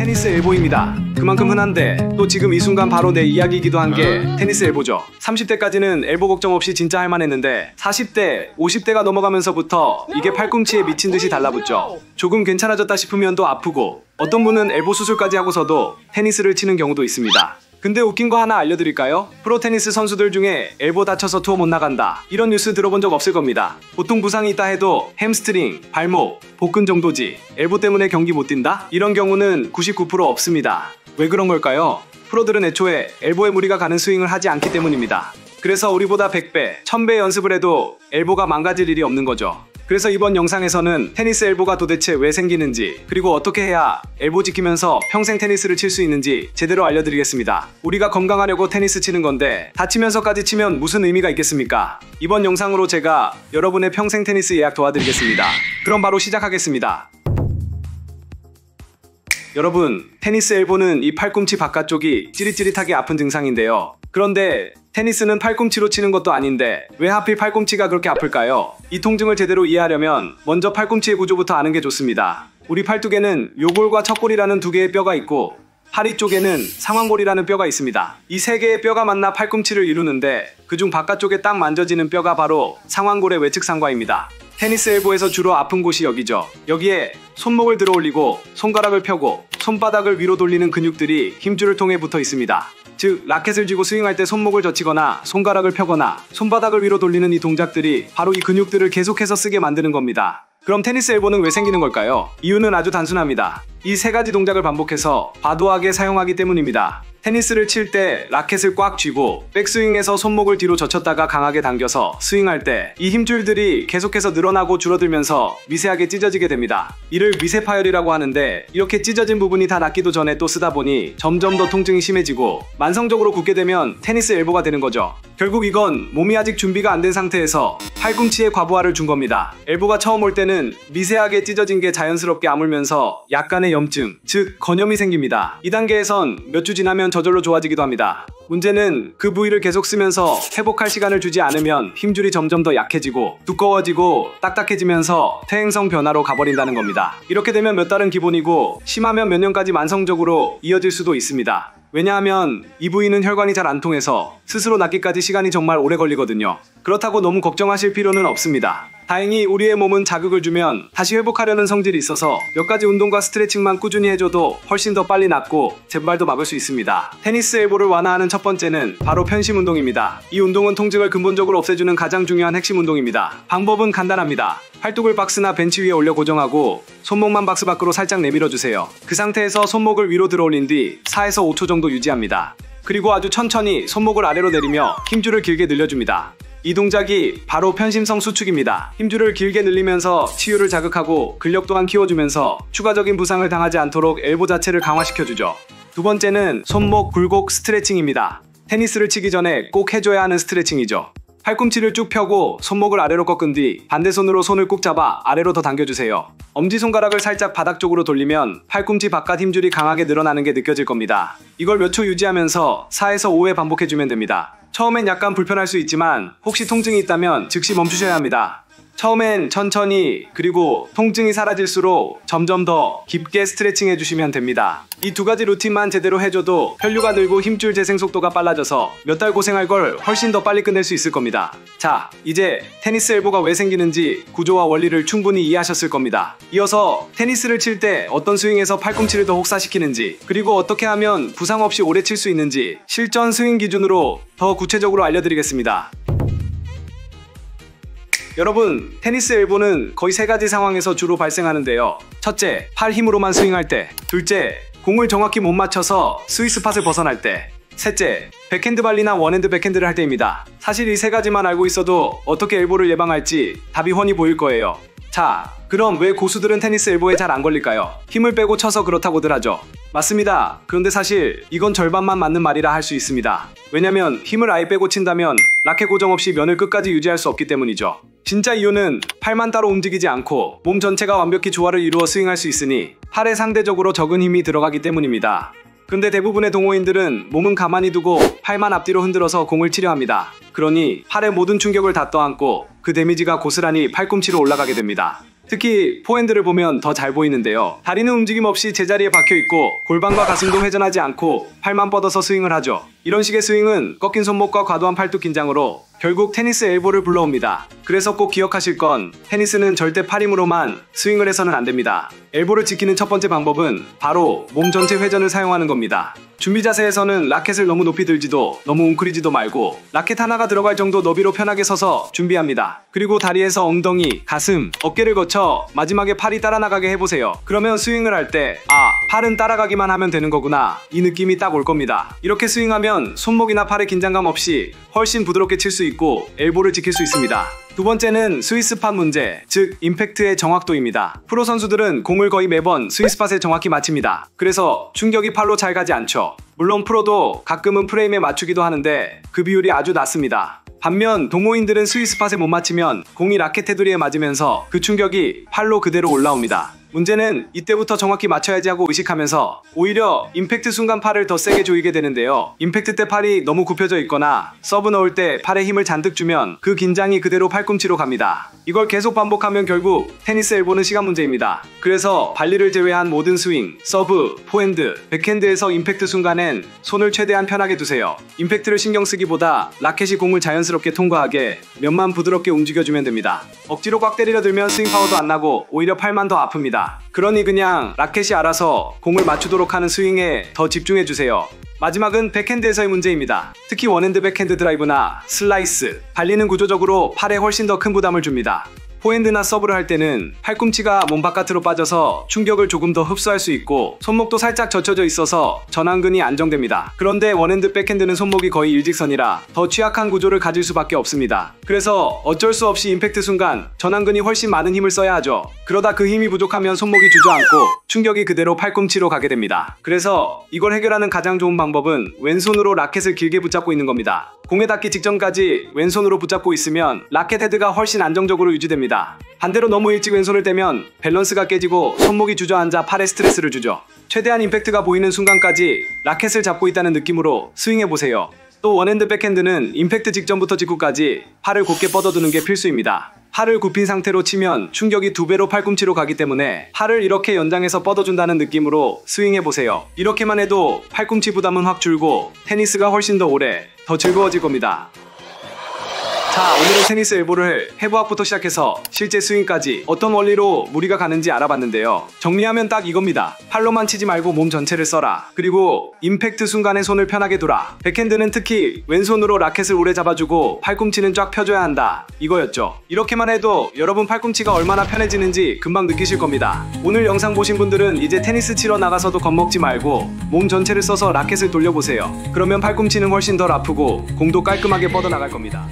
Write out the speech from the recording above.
테니스 엘보입니다. 그만큼 흔한데 또 지금 이 순간 바로 내 이야기이기도 한 게 테니스 엘보죠. 30대까지는 엘보 걱정 없이 진짜 할만했는데 40대, 50대가 넘어가면서부터 이게 팔꿈치에 미친 듯이 달라붙죠. 조금 괜찮아졌다 싶으면 또 아프고 어떤 분은 엘보 수술까지 하고서도 테니스를 치는 경우도 있습니다. 근데 웃긴 거 하나 알려드릴까요? 프로 테니스 선수들 중에 엘보 다쳐서 투어 못 나간다, 이런 뉴스 들어본 적 없을 겁니다. 보통 부상이 있다 해도 햄스트링, 발목, 복근 정도지 엘보 때문에 경기 못 뛴다? 이런 경우는 99% 없습니다. 왜 그런 걸까요? 프로들은 애초에 엘보에 무리가 가는 스윙을 하지 않기 때문입니다. 그래서 우리보다 100배, 1000배 연습을 해도 엘보가 망가질 일이 없는 거죠. 그래서 이번 영상에서는 테니스 엘보가 도대체 왜 생기는지, 그리고 어떻게 해야 엘보 지키면서 평생 테니스를 칠 수 있는지 제대로 알려드리겠습니다. 우리가 건강하려고 테니스 치는 건데 다치면서까지 치면 무슨 의미가 있겠습니까? 이번 영상으로 제가 여러분의 평생 테니스 예약 도와드리겠습니다. 그럼 바로 시작하겠습니다. 여러분, 테니스 엘보는 이 팔꿈치 바깥쪽이 찌릿찌릿하게 아픈 증상인데요. 그런데 테니스는 팔꿈치로 치는 것도 아닌데 왜 하필 팔꿈치가 그렇게 아플까요? 이 통증을 제대로 이해하려면 먼저 팔꿈치의 구조부터 아는 게 좋습니다. 우리 팔뚝에는 요골과 척골이라는 두 개의 뼈가 있고 하리 쪽에는 상완골이라는 뼈가 있습니다. 이 세 개의 뼈가 만나 팔꿈치를 이루는데 그중 바깥쪽에 딱 만져지는 뼈가 바로 상완골의 외측상과입니다. 테니스 엘보에서 주로 아픈 곳이 여기죠. 여기에 손목을 들어 올리고 손가락을 펴고 손바닥을 위로 돌리는 근육들이 힘줄을 통해 붙어 있습니다. 즉, 라켓을 쥐고 스윙할 때 손목을 젖히거나 손가락을 펴거나 손바닥을 위로 돌리는 이 동작들이 바로 이 근육들을 계속해서 쓰게 만드는 겁니다. 그럼 테니스 엘보는 왜 생기는 걸까요? 이유는 아주 단순합니다. 이 세 가지 동작을 반복해서 과도하게 사용하기 때문입니다. 테니스를 칠 때 라켓을 꽉 쥐고 백스윙에서 손목을 뒤로 젖혔다가 강하게 당겨서 스윙할 때 이 힘줄들이 계속해서 늘어나고 줄어들면서 미세하게 찢어지게 됩니다. 이를 미세 파열이라고 하는데, 이렇게 찢어진 부분이 다 낫기도 전에 또 쓰다 보니 점점 더 통증이 심해지고 만성적으로 굳게 되면 테니스 엘보가 되는 거죠. 결국 이건 몸이 아직 준비가 안 된 상태에서 팔꿈치에 과부하를 준 겁니다. 엘보가 처음 올 때는 미세하게 찢어진 게 자연스럽게 아물면서 약간의 염증, 즉 건염이 생깁니다. 이 단계에선 몇 주 지나면 저절로 좋아지기도 합니다. 문제는 그 부위를 계속 쓰면서 회복할 시간을 주지 않으면 힘줄이 점점 더 약해지고 두꺼워지고 딱딱해지면서 퇴행성 변화로 가버린다는 겁니다. 이렇게 되면 몇 달은 기본이고 심하면 몇 년까지 만성적으로 이어질 수도 있습니다. 왜냐하면 이 부위는 혈관이 잘 안 통해서 스스로 낫기까지 시간이 정말 오래 걸리거든요. 그렇다고 너무 걱정하실 필요는 없습니다. 다행히 우리의 몸은 자극을 주면 다시 회복하려는 성질이 있어서 몇 가지 운동과 스트레칭만 꾸준히 해줘도 훨씬 더 빨리 낫고 재발도 막을 수 있습니다. 테니스 엘보를 완화하는 첫 번째는 바로 편심 운동입니다. 이 운동은 통증을 근본적으로 없애주는 가장 중요한 핵심 운동입니다. 방법은 간단합니다. 팔뚝을 박스나 벤치 위에 올려 고정하고 손목만 박스 밖으로 살짝 내밀어주세요. 그 상태에서 손목을 위로 들어 올린 뒤 4에서 5초 정도 유지합니다. 그리고 아주 천천히 손목을 아래로 내리며 힘줄을 길게 늘려줍니다. 이 동작이 바로 편심성 수축입니다. 힘줄을 길게 늘리면서 치유를 자극하고 근력 또한 키워주면서 추가적인 부상을 당하지 않도록 엘보 자체를 강화시켜주죠. 두 번째는 손목 굴곡 스트레칭입니다. 테니스를 치기 전에 꼭 해줘야 하는 스트레칭이죠. 팔꿈치를 쭉 펴고 손목을 아래로 꺾은 뒤 반대손으로 손을 꾹 잡아 아래로 더 당겨주세요. 엄지손가락을 살짝 바닥 쪽으로 돌리면 팔꿈치 바깥 힘줄이 강하게 늘어나는 게 느껴질 겁니다. 이걸 몇 초 유지하면서 4에서 5회 반복해주면 됩니다. 처음엔 약간 불편할 수 있지만 혹시 통증이 있다면 즉시 멈추셔야 합니다. 처음엔 천천히, 그리고 통증이 사라질수록 점점 더 깊게 스트레칭 해주시면 됩니다. 이 두 가지 루틴만 제대로 해줘도 혈류가 늘고 힘줄 재생 속도가 빨라져서 몇 달 고생할 걸 훨씬 더 빨리 끝낼 수 있을 겁니다. 자, 이제 테니스 엘보가 왜 생기는지 구조와 원리를 충분히 이해하셨을 겁니다. 이어서 테니스를 칠 때 어떤 스윙에서 팔꿈치를 더 혹사시키는지, 그리고 어떻게 하면 부상 없이 오래 칠 수 있는지 실전 스윙 기준으로 더 구체적으로 알려드리겠습니다. 여러분, 테니스 엘보는 거의 세 가지 상황에서 주로 발생하는데요. 첫째, 팔 힘으로만 스윙할 때. 둘째, 공을 정확히 못 맞춰서 스위스팟을 벗어날 때. 셋째, 백핸드 발리나 원핸드 백핸드를 할 때입니다. 사실 이 세 가지만 알고 있어도 어떻게 엘보를 예방할지 답이 훤히 보일 거예요. 자, 그럼 왜 고수들은 테니스 엘보에 잘 안 걸릴까요? 힘을 빼고 쳐서 그렇다고들 하죠. 맞습니다. 그런데 사실 이건 절반만 맞는 말이라 할 수 있습니다. 왜냐면 힘을 아예 빼고 친다면 라켓 고정 없이 면을 끝까지 유지할 수 없기 때문이죠. 진짜 이유는 팔만 따로 움직이지 않고 몸 전체가 완벽히 조화를 이루어 스윙할 수 있으니 팔에 상대적으로 적은 힘이 들어가기 때문입니다. 근데 대부분의 동호인들은 몸은 가만히 두고 팔만 앞뒤로 흔들어서 공을 치려 합니다. 그러니 팔의 모든 충격을 다 떠안고 그 데미지가 고스란히 팔꿈치로 올라가게 됩니다. 특히 포핸드를 보면 더 잘 보이는데요. 다리는 움직임 없이 제자리에 박혀있고 골반과 가슴도 회전하지 않고 팔만 뻗어서 스윙을 하죠. 이런 식의 스윙은 꺾인 손목과 과도한 팔뚝 긴장으로 결국 테니스 엘보를 불러옵니다. 그래서 꼭 기억하실 건 테니스는 절대 팔 힘으로만 스윙을 해서는 안 됩니다. 엘보를 지키는 첫 번째 방법은 바로 몸 전체 회전을 사용하는 겁니다. 준비 자세에서는 라켓을 너무 높이 들지도 너무 웅크리지도 말고 라켓 하나가 들어갈 정도 너비로 편하게 서서 준비합니다. 그리고 다리에서 엉덩이, 가슴, 어깨를 거쳐 마지막에 팔이 따라 나가게 해보세요. 그러면 스윙을 할 때 팔은 따라가기만 하면 되는 거구나 이 느낌이 딱 올 겁니다. 이렇게 스윙하면 손목이나 팔에 긴장감 없이 훨씬 부드럽게 칠 수 있고 엘보를 지킬 수 있습니다. 두 번째는 스위스팟 문제, 즉 임팩트의 정확도입니다. 프로 선수들은 공을 거의 매번 스위스팟에 정확히 맞춥니다. 그래서 충격이 팔로 잘 가지 않죠. 물론 프로도 가끔은 프레임에 맞추기도 하는데 그 비율이 아주 낮습니다. 반면 동호인들은 스위스팟에 못 맞추면 공이 라켓 테두리에 맞으면서 그 충격이 팔로 그대로 올라옵니다. 문제는 이때부터 정확히 맞춰야지 하고 의식하면서 오히려 임팩트 순간 팔을 더 세게 조이게 되는데요. 임팩트 때 팔이 너무 굽혀져 있거나 서브 넣을 때 팔에 힘을 잔뜩 주면 그 긴장이 그대로 팔꿈치로 갑니다. 이걸 계속 반복하면 결국 테니스 엘보는 시간 문제입니다. 그래서 발리를 제외한 모든 스윙, 서브, 포핸드, 백핸드에서 임팩트 순간엔 손을 최대한 편하게 두세요. 임팩트를 신경 쓰기보다 라켓이 공을 자연스럽게 통과하게 면만 부드럽게 움직여주면 됩니다. 억지로 꽉 때리려 들면 스윙 파워도 안 나고 오히려 팔만 더 아픕니다. 그러니 그냥 라켓이 알아서 공을 맞추도록 하는 스윙에 더 집중해주세요. 마지막은 백핸드에서의 문제입니다. 특히 원핸드 백핸드 드라이브나 슬라이스, 발리는 구조적으로 팔에 훨씬 더 큰 부담을 줍니다. 포핸드나 서브를 할 때는 팔꿈치가 몸 바깥으로 빠져서 충격을 조금 더 흡수할 수 있고 손목도 살짝 젖혀져 있어서 전완근이 안정됩니다. 그런데 원핸드 백핸드는 손목이 거의 일직선이라 더 취약한 구조를 가질 수밖에 없습니다. 그래서 어쩔 수 없이 임팩트 순간 전완근이 훨씬 많은 힘을 써야 하죠. 그러다 그 힘이 부족하면 손목이 주저앉고 충격이 그대로 팔꿈치로 가게 됩니다. 그래서 이걸 해결하는 가장 좋은 방법은 왼손으로 라켓을 길게 붙잡고 있는 겁니다. 공에 닿기 직전까지 왼손으로 붙잡고 있으면 라켓 헤드가 훨씬 안정적으로 유지됩니다. 반대로 너무 일찍 왼손을 떼면 밸런스가 깨지고 손목이 주저앉아 팔에 스트레스를 주죠. 최대한 임팩트가 보이는 순간까지 라켓을 잡고 있다는 느낌으로 스윙해보세요. 또 원핸드 백핸드는 임팩트 직전부터 직후까지 팔을 곧게 뻗어두는 게 필수입니다. 팔을 굽힌 상태로 치면 충격이 2배로 팔꿈치로 가기 때문에 팔을 이렇게 연장해서 뻗어준다는 느낌으로 스윙해보세요. 이렇게만 해도 팔꿈치 부담은 확 줄고 테니스가 훨씬 더 오래, 더 즐거워질 겁니다. 자, 오늘은 테니스 엘보를 해부학부터 시작해서 실제 스윙까지 어떤 원리로 무리가 가는지 알아봤는데요. 정리하면 딱 이겁니다. 팔로만 치지 말고 몸 전체를 써라. 그리고 임팩트 순간에 손을 편하게 두라. 백핸드는 특히 왼손으로 라켓을 오래 잡아주고 팔꿈치는 쫙 펴줘야 한다. 이거였죠. 이렇게만 해도 여러분 팔꿈치가 얼마나 편해지는지 금방 느끼실 겁니다. 오늘 영상 보신 분들은 이제 테니스 치러 나가서도 겁먹지 말고 몸 전체를 써서 라켓을 돌려보세요. 그러면 팔꿈치는 훨씬 덜 아프고 공도 깔끔하게 뻗어나갈 겁니다.